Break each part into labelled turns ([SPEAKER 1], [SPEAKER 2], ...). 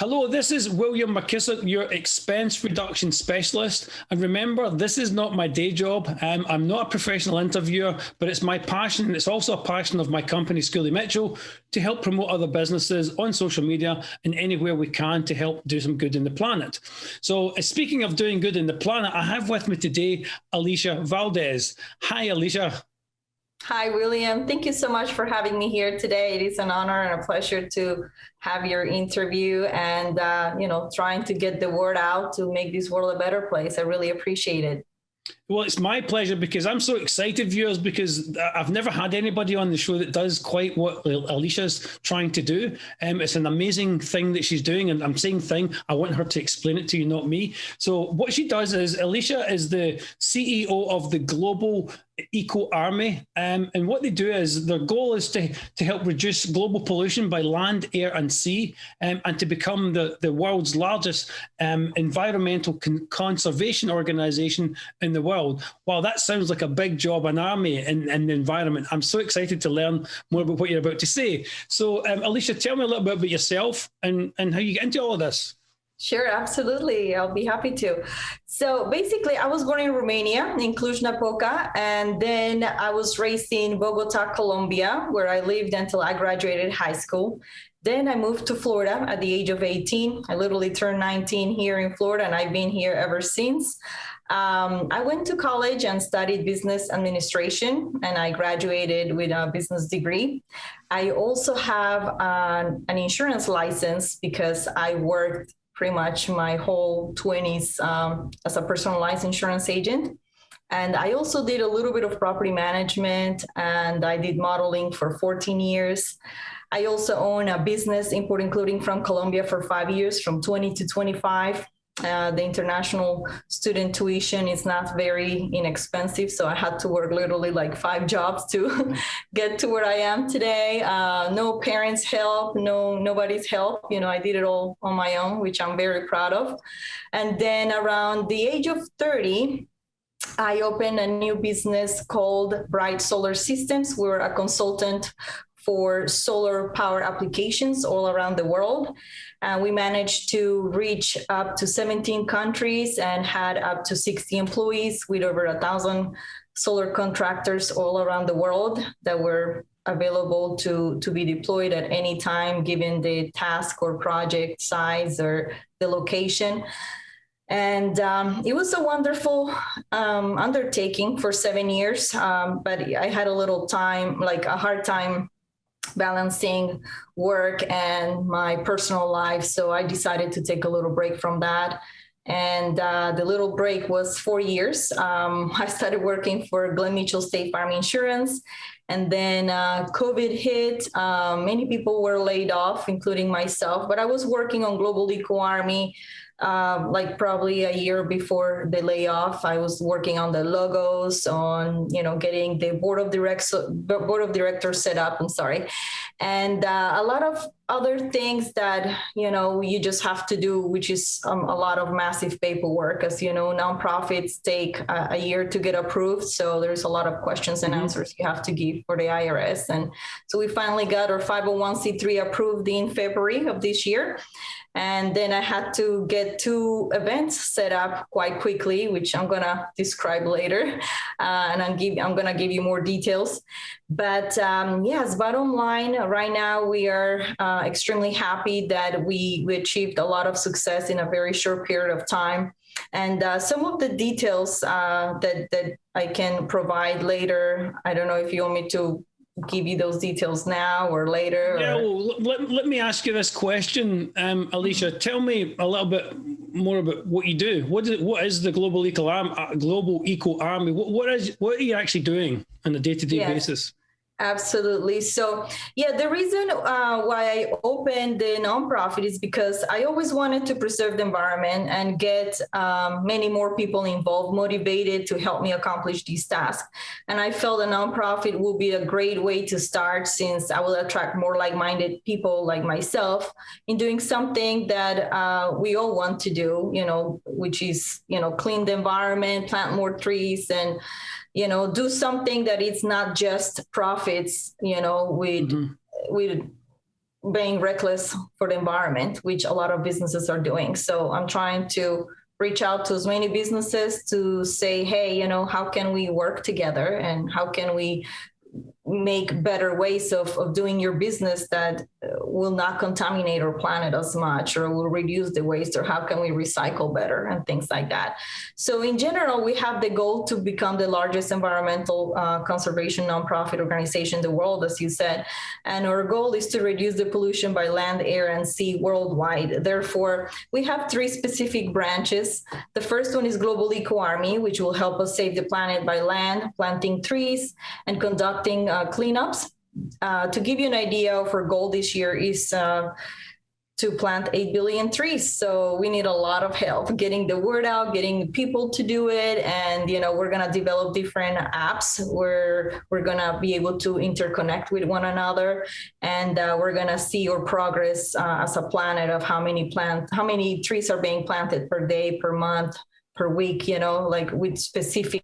[SPEAKER 1] Hello, this is William McKissock, your expense reduction specialist. And remember, this is not my day job. I'm not a professional interviewer, but it's my passion. It's also a passion of my company, Schooley Mitchell, to help promote other businesses on social media and anywhere we can to help do some good in the planet. So speaking of doing good in the planet, I have with me today, Alicia Valdes. Hi, Alicia.
[SPEAKER 2] Hi, William. Thank you so much for having me here today. It is an honor and a pleasure to have your interview and, trying to get the word out to make this world a better place. I really appreciate it.
[SPEAKER 1] Well, it's my pleasure because I'm so excited, viewers, because I've never had anybody on the show that does quite what Alicia's trying to do. It's an amazing thing that she's doing, and I'm saying thing, I want her to explain it to you, not me. So what she does is, Alicia is the CEO of the Global Eco Army, and what they do is their goal is to help reduce global pollution by land, air and sea, and to become the world's largest environmental conservation organization in the world. Wow, that sounds like a big job, an army in the environment. I'm so excited to learn more about what you're about to say. So Alicia, tell me a little bit about yourself and how you get into all of this.
[SPEAKER 2] Sure, absolutely. I'll be happy to. So basically, I was born in Romania, in Cluj-Napoca, and then I was raised in Bogota, Colombia, where I lived until I graduated high school. Then I moved to Florida at the age of 18. I literally turned 19 here in Florida, and I've been here ever since. I went to college and studied business administration, and I graduated with a business degree. I also have an insurance license because I worked pretty much my whole 20s as a personalized insurance agent. And I also did a little bit of property management, and I did modeling for 14 years. I also own a business, import including from Colombia, for 5 years, from 20 to 25. The international student tuition is not very inexpensive, so I had to work literally like 5 jobs to get to where I am today. No parents' help, nobody's help. I did it all on my own, which I'm very proud of. And then around the age of 30, I opened a new business called Bright Solar Systems. We're a consultant for solar power applications all around the world. We managed to reach up to 17 countries and had up to 60 employees with over 1,000 solar contractors all around the world that were available to be deployed at any time, given the task or project size or the location. And it was a wonderful undertaking for 7 years, but I had a hard time balancing work and my personal life. So I decided to take a little break from that. And the little break was 4 years. I started working for Glen Mitchell State Farm Insurance. And then COVID hit. Many people were laid off, including myself. But I was working on Global Eco Army probably a year before the layoff. I was working on the logos, on getting the board of directors set up. And a lot of other things that you just have to do, which is a lot of massive paperwork. As nonprofits take a year to get approved, so there's a lot of questions and answers you have to give for the IRS. And so we finally got our 501c3 approved in February of this year. And then I had to get 2 events set up quite quickly, which I'm going to describe later. And I'm going to give you more details. But yes, bottom line, right now we are extremely happy that we achieved a lot of success in a very short period of time. And some of the details that I can provide later, I don't know if you want me to give you those details now or later.
[SPEAKER 1] Yeah, well, let me ask you this question, Alicia. Tell me a little bit more about what you do. What is the Global Eco Army? What are you actually doing on a day-to-day basis?
[SPEAKER 2] Absolutely. So, yeah, the reason why I opened the nonprofit is because I always wanted to preserve the environment and get many more people involved, motivated to help me accomplish these tasks. And I felt a nonprofit would be a great way to start, since I will attract more like-minded people like myself in doing something that we all want to do, which is, clean the environment, plant more trees, and do something that it's not just profits, with being reckless for the environment, which a lot of businesses are doing. So I'm trying to reach out to as many businesses to say, hey, how can we work together, and how can we make better ways of doing your business that will not contaminate our planet as much, or will reduce the waste, or how can we recycle better and things like that. So in general, we have the goal to become the largest environmental conservation nonprofit organization in the world, as you said. And our goal is to reduce the pollution by land, air, and sea worldwide. Therefore, we have 3 specific branches. The first one is Global Eco Army, which will help us save the planet by land, planting trees, and conducting cleanups. To give you an idea of our goal this year is to plant 8 billion trees. So we need a lot of help getting the word out, getting people to do it. And, we're going to develop different apps where we're going to be able to interconnect with one another. And we're going to see our progress as a planet of how many trees are being planted per day, per month, per week, like with specific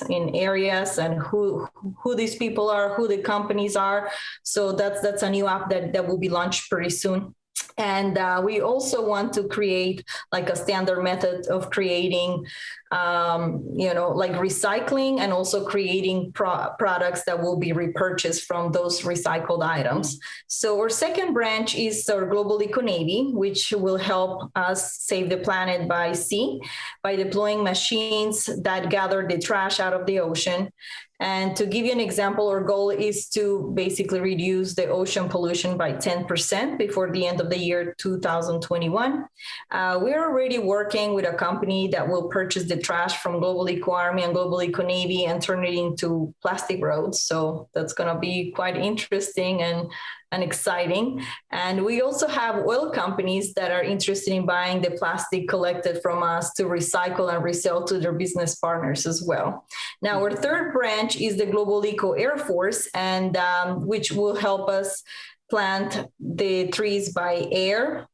[SPEAKER 2] in areas, and who these people are, who the companies are. So that's a new app that will be launched pretty soon. And we also want to create like a standard method of creating, like recycling, and also creating products that will be repurchased from those recycled items. So our second branch is our Global Eco Navy, which will help us save the planet by sea by deploying machines that gather the trash out of the ocean. And to give you an example, our goal is to basically reduce the ocean pollution by 10% before the end of the year 2021. We're already working with a company that will purchase the trash from Global Eco Army and Global Eco Navy and turn it into plastic roads. So that's going to be quite interesting and exciting. And we also have oil companies that are interested in buying the plastic collected from us to recycle and resell to their business partners as well. Now, our third branch is the Global Eco Air Force, and which will help us plant the trees by air,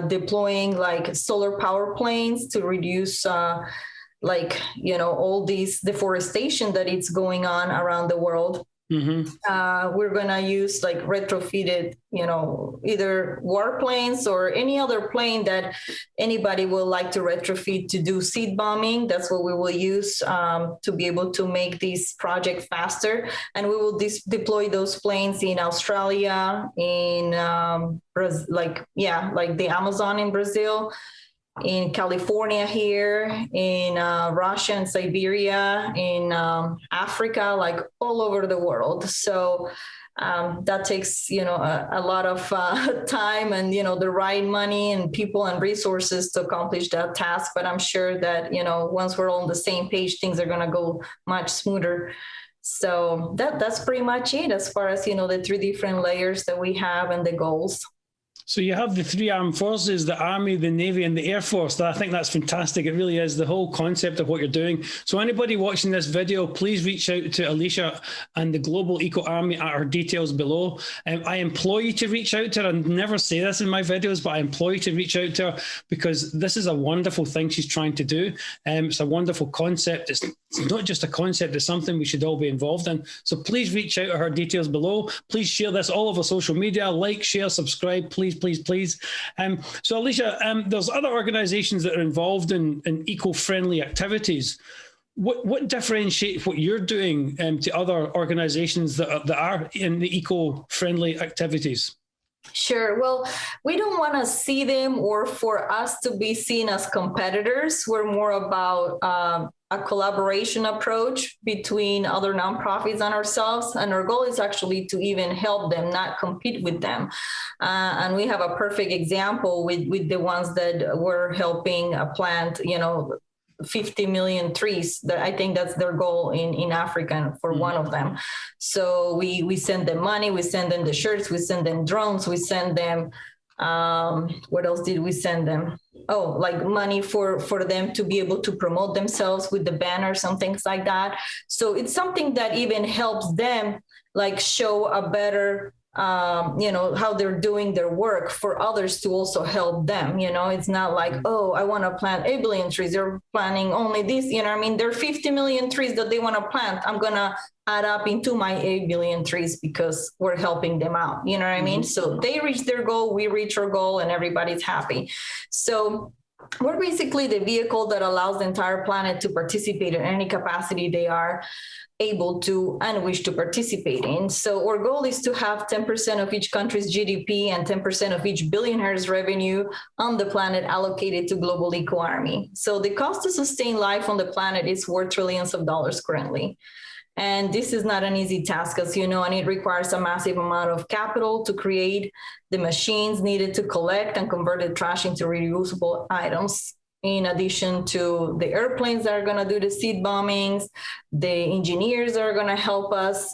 [SPEAKER 2] deploying like solar power planes to reduce all these deforestation that it's going on around the world. Mm-hmm. We're going to use like retrofitted, either warplanes or any other plane that anybody will like to retrofit to do seed bombing. That's what we will use to be able to make this project faster. And we will deploy those planes in Australia, in like the Amazon in Brazil, in California here, in Russia and Siberia, in Africa, like all over the world. So that takes, a lot of time and, the right money and people and resources to accomplish that task. But I'm sure that, once we're all on the same page, things are going to go much smoother. So that's pretty much it as far as, the 3 different layers that we have and the goals.
[SPEAKER 1] So you have the 3 armed forces, the Army, the Navy, and the Air Force. I think that's fantastic. It really is the whole concept of what you're doing. So anybody watching this video, please reach out to Alicia and the Global Eco Army at her details below. I implore you to reach out to her. I never say this in my videos, but I implore you to reach out to her because this is a wonderful thing she's trying to do. It's a wonderful concept. It's not just a concept, it's something we should all be involved in. So please reach out to her details below. Please share this all over social media. Like, share, subscribe, please. So Alicia, there's other organizations that are involved in eco-friendly activities. What differentiates what you're doing to other organizations that are in the eco-friendly activities?
[SPEAKER 2] Sure. Well, we don't want to see them or for us to be seen as competitors. We're more about a collaboration approach between other nonprofits and ourselves. And our goal is actually to even help them, not compete with them. And we have a perfect example with the ones that we're helping plant, 50 million trees. That I think that's their goal in Africa for one of them. So we send them money, we send them the shirts, we send them drones, we send them, what else did we send them? Oh, like money for them to be able to promote themselves with the banners and things like that. So it's something that even helps them like show a better how they're doing their work for others to also help them. It's not like, oh, I want to plant 8 billion trees. They're planting only this, there are 50 million trees that they want to plant. I'm going to add up into my 8 billion trees because we're helping them out. You know what I mean? So they reach their goal, we reach our goal, and everybody's happy. So we're basically the vehicle that allows the entire planet to participate in any capacity they are able to and wish to participate in. So our goal is to have 10% of each country's GDP and 10% of each billionaire's revenue on the planet allocated to global eco-army. So the cost to sustain life on the planet is worth trillions of dollars currently. And this is not an easy task, as you know, and it requires a massive amount of capital to create the machines needed to collect and convert the trash into reusable items. In addition to the airplanes that are going to do the seed bombings, the engineers that are going to help us,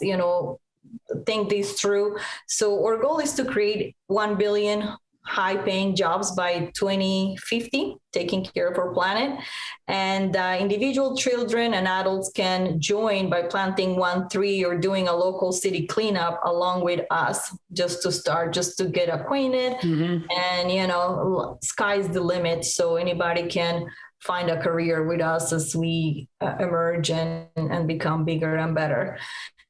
[SPEAKER 2] think this through. So our goal is to create 1 billion high-paying jobs by 2050, taking care of our planet. And individual children and adults can join by planting 1 tree or doing a local city cleanup along with us, just to start, just to get acquainted. And, sky's the limit. So anybody can find a career with us as we emerge and become bigger and better.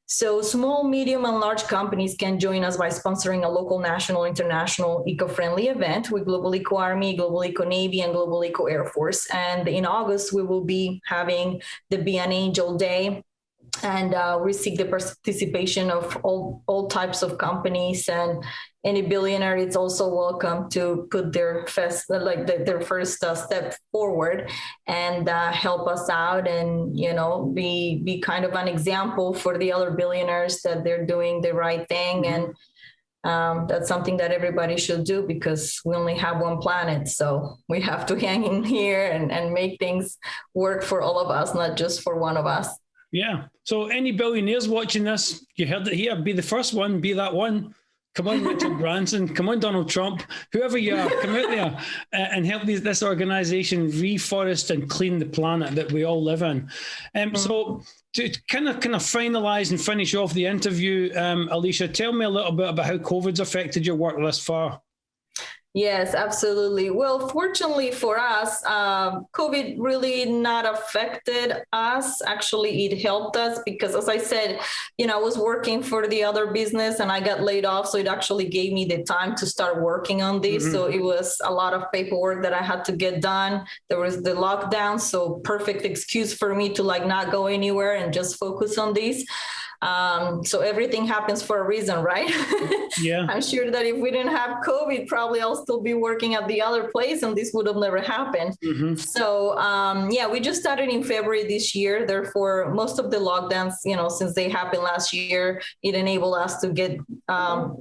[SPEAKER 2] So small, medium, and large companies can join us by sponsoring a local, national, international eco-friendly event with Global Eco Army, Global Eco Navy, and Global Eco Air Force. And in August, we will be having the Be an Angel Day. And we seek the participation of all types of companies, and any billionaire is also welcome to put their first step forward and help us out, and be kind of an example for the other billionaires that they're doing the right thing. And that's something that everybody should do, because we only have one planet, so we have to hang in here and make things work for all of us, not just for one of us.
[SPEAKER 1] Yeah. So any billionaires watching this, you heard it here, be the first one, be that one. Come on, Richard Branson. Come on, Donald Trump. Whoever you are, come out there and help this organization reforest and clean the planet that we all live in. So to kind of finalize and finish off the interview, Alicia, tell me a little bit about how COVID's affected your work thus far.
[SPEAKER 2] Yes, absolutely. Well, fortunately for us, COVID really not affected us. Actually, it helped us because, as I said, I was working for the other business and I got laid off. So it actually gave me the time to start working on this. So it was a lot of paperwork that I had to get done. There was the lockdown. So perfect excuse for me to not go anywhere and just focus on this. So everything happens for a reason, right? Yeah. I'm sure that if we didn't have COVID, probably I'll still be working at the other place and this would have never happened. So, we just started in February this year. Therefore, most of the lockdowns, since they happened last year, it enabled us to get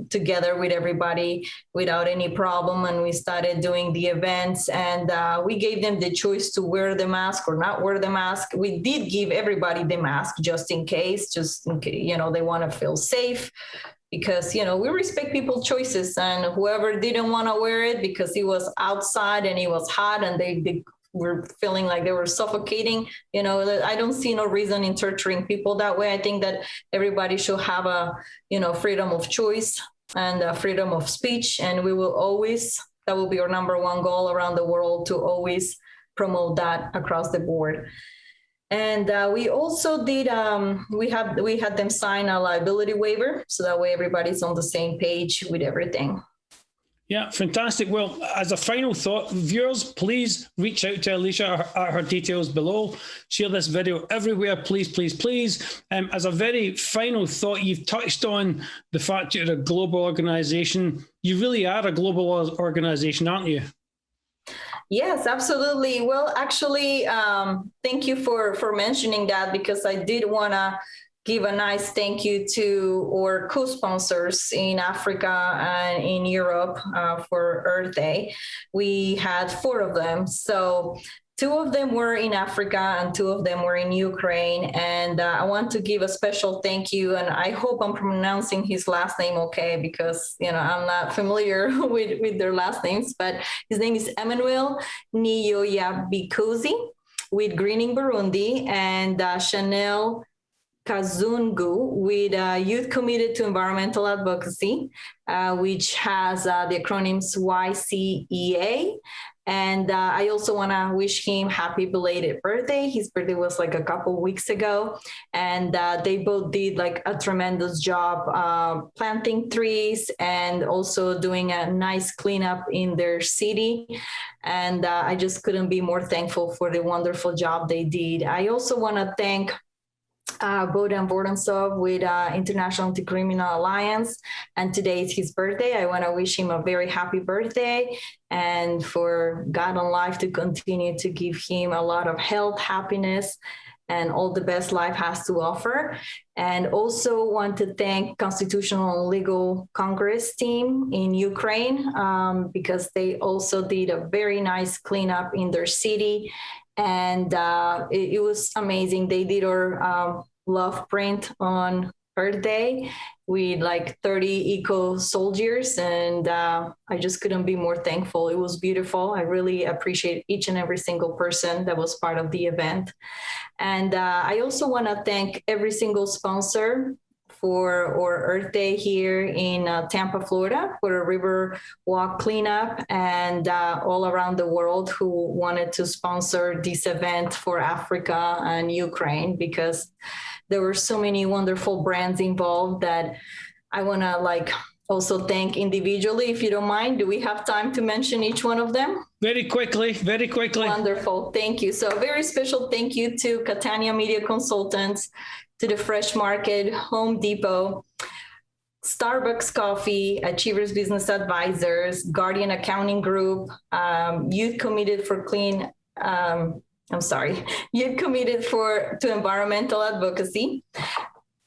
[SPEAKER 2] together with everybody without any problem. And we started doing the events, and we gave them the choice to wear the mask or not wear the mask. We did give everybody the mask just in case they want to feel safe, because, we respect people's choices, and whoever didn't want to wear it because it was outside and it was hot and they were feeling like they were suffocating, I don't see no reason in torturing people that way. I think that everybody should have a, freedom of choice and freedom of speech. And we will always, that will be our number one goal around the world, to always promote that across the board. And we also did, we had them sign a liability waiver, so that way everybody's on the same page with everything.
[SPEAKER 1] Yeah, fantastic. Well, as a final thought, viewers, please reach out to Alicia at her details below. Share this video everywhere, please, please, please. As a very final thought, you've touched on the fact you're a global organization. You really are a global organization, aren't you?
[SPEAKER 2] Yes, absolutely. Well, actually, thank you for mentioning that, because I did want to give a nice thank you to our co-sponsors in Africa and in Europe for Earth Day. We had 4 of them. So 2 of them were in Africa and 2 of them were in Ukraine. And I want to give a special thank you. And I hope I'm pronouncing his last name okay, because, I'm not familiar with their last names, but his name is Emmanuel Niyoyabikozi with Greening Burundi, and Chanel Kazungu with Youth Committed to Environmental Advocacy, which has the acronyms YCEA. And I also want to wish him happy belated birthday. His birthday was like a couple weeks ago. And they both did like a tremendous job planting trees and also doing a nice cleanup in their city. And I just couldn't be more thankful for the wonderful job they did. I also want to thank Bodan Vorensov with International Anti-Criminal Alliance, and today is his birthday. I want to wish him a very happy birthday, and for God and life to continue to give him a lot of health, happiness, and all the best life has to offer. And also want to thank Constitutional and Legal Congress team in Ukraine because they also did a very nice cleanup in their city. And it was amazing. They did our love print on Earth Day with like 30 eco soldiers, and I just couldn't be more thankful. It was beautiful. I really appreciate each and every single person that was part of the event. And I also want to thank every single sponsor for our Earth Day here in Tampa, Florida, for a river walk cleanup, and all around the world who wanted to sponsor this event for Africa and Ukraine, because there were so many wonderful brands involved that I want to like also thank individually, if you don't mind. Do we have time to mention each one of them?
[SPEAKER 1] Very quickly, very quickly.
[SPEAKER 2] Wonderful, thank you. So a very special thank you to Catania Media Consultants, to the Fresh Market, Home Depot, Starbucks Coffee, Achievers Business Advisors, Guardian Accounting Group, Youth Committed to Environmental Advocacy,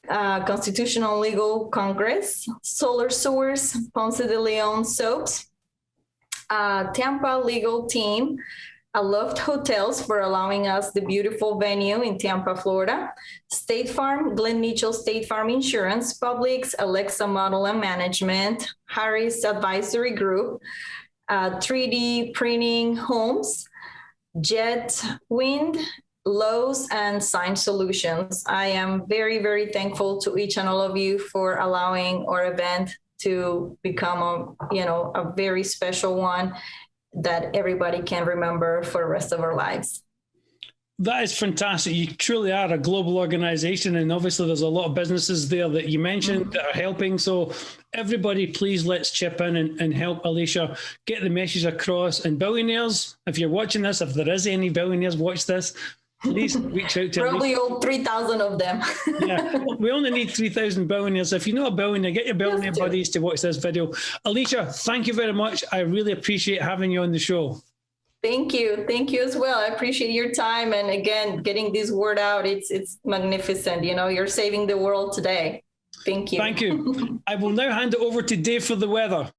[SPEAKER 2] Constitutional Legal Congress, Solar Source, Ponce de Leon Soaps, Tampa Legal Team, Aloft Hotels for allowing us the beautiful venue in Tampa, Florida, State Farm, Glenn Mitchell State Farm Insurance, Publix, Alexa Model and Management, Harris Advisory Group, 3D Printing Homes, Jet Wind, Lowe's, and Sign Solutions. I am very, very thankful to each and all of you for allowing our event to become a very special one that everybody can remember for the rest of our lives.
[SPEAKER 1] That is fantastic. You truly are a global organization, and obviously there's a lot of businesses there that you mentioned that are helping. So everybody, please let's chip in and help Alicia get the message across. And billionaires, if you're watching this, if there is any billionaires watch this, please reach out to
[SPEAKER 2] probably all 3,000 of them.
[SPEAKER 1] Yeah, we only need 3,000 billionaires. If you're not a billionaire, get your billionaire buddies to watch this video. Alicia, thank you very much. I really appreciate having you on the show.
[SPEAKER 2] Thank you. Thank you as well. I appreciate your time. And again, getting this word out, it's magnificent. You're saving the world today. Thank you.
[SPEAKER 1] Thank you. I will now hand it over to Dave for the weather.